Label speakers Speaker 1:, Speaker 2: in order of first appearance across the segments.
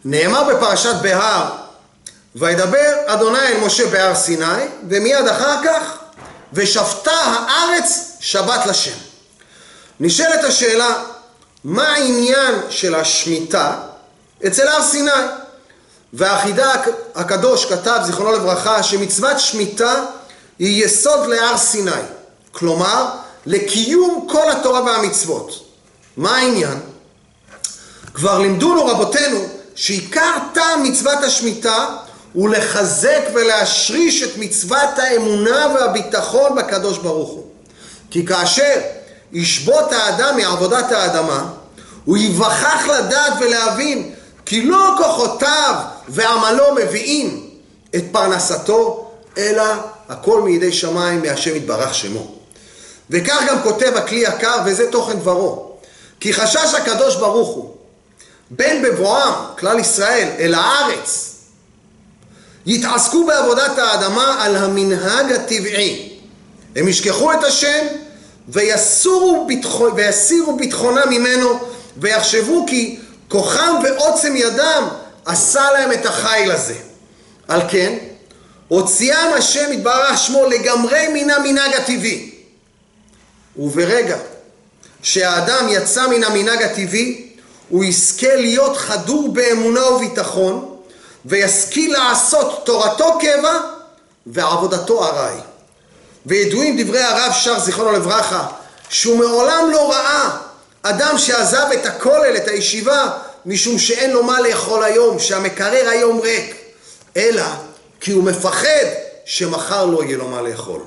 Speaker 1: נאמר בפרשת בהר, וידבר אדוני אל משה בהר סיני, ומיד אחר כך, ושבתה הארץ שבת לשם. נשאלת השאלה, מה העניין של השמיטה אצל הר סיני? והחידה הקדוש כתב, זיכרונו לברכה, שמצוות שמיטה היא יסוד להר סיני. כלומר, לקיום כל התורה והמצוות. מה העניין? כבר לימדונו רבותינו שעיקר טעם מצוות השמיטה הוא לחזק ולהשריש את מצוות האמונה והביטחון בקדוש ברוך הוא. כי כאשר ישבות האדם מעבודת האדמה, הוא יווכח לדעת ולהבין כי לא כוחותיו ועמלו מביאים את פרנסתו, אלא הכל מידי שמיים מהשם יתברך שמו. וכך גם כותב הכלי יקר, וזה תוכן דברו. כי חשש הקדוש ברוך הוא בין בבואם כלל ישראל אל הארץ יתעסקו בעבודת האדמה על המנהג הטבעי. הם ישכחו את השם ויסירו ביטחונם ממנו, ויחשבו כי כוחם ועוצם ידם עשה להם את החיל הזה. על כן הוציאם השם יתברך שמו לגמרי מן המנהג הטבעי. וברגע שהאדם יצא מן המנהג הטבעי, הוא יזכה להיות חדור באמונה וביטחון, וישכיל לעשות תורתו קבע ועבודתו ארעי. וידועים דברי הרב שר זיכרונו לברכה, שהוא מעולם לא ראה אדם שעזב את הכולל, את הישיבה, משום שאין לו מה לאכול היום, שהמקרר היום ריק, אלא כי הוא מפחד שמחר לא יהיה לו מה לאכול.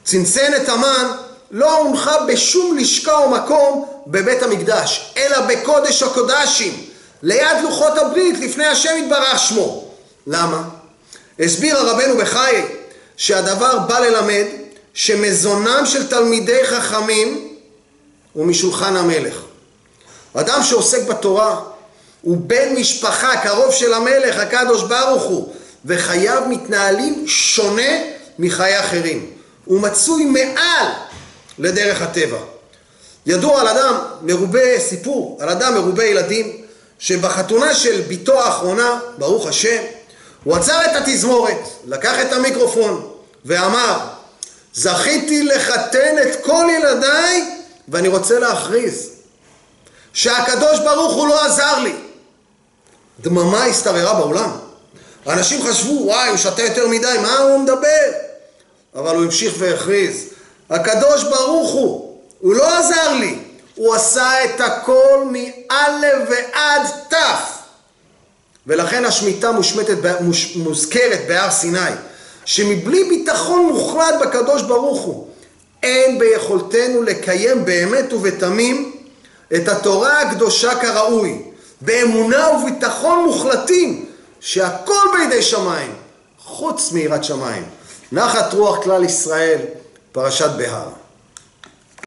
Speaker 1: צנצנת המן לא הונחה בשום לשכה או מקום בבית המקדש, אלא בקודש הקודשים, ליד לוחות הברית, לפני השם יתברך שמו. למה? הסביר הרבנו בחיי שהדבר בא ללמד שמזונם של תלמידי חכמים הוא משולחן המלך. אדם שעוסק בתורה הוא בן משפחה קרוב של המלך הקדוש ברוך הוא, וחייו מתנהלים שונה מחיי אחרים. הוא מצוי מעל לדרך הטבע. ידוע על אדם מרובה, סיפור על אדם מרובה ילדים, שבחתונה של ביתו האחרונה, ברוך השם, הוא עצר את התזמורת, לקח את המיקרופון ואמר, זכיתי לחתן את כל ילדיי, ואני רוצה להכריז שהקדוש ברוך הוא לא עזר לי. דממה הסתררה בעולם. אנשים חשבו, וואי, הוא שתה יותר מדי, מה הוא מדבר? אבל הוא המשיך והכריז, הקדוש ברוך הוא לא עזר לי, הוא עשה את הכל מאלף ועד תף. ולכן השמיטה מוזכרת בהר סיני, שמבלי ביטחון מוחלט בקדוש ברוך הוא, אין ביכולתנו לקיים באמת ובתמים את התורה הקדושה כראוי, באמונה וביטחון מוחלטים, שהכל בידי שמיים, חוץ מיראת שמיים. נחת רוח כלל ישראל, פרשת בהר.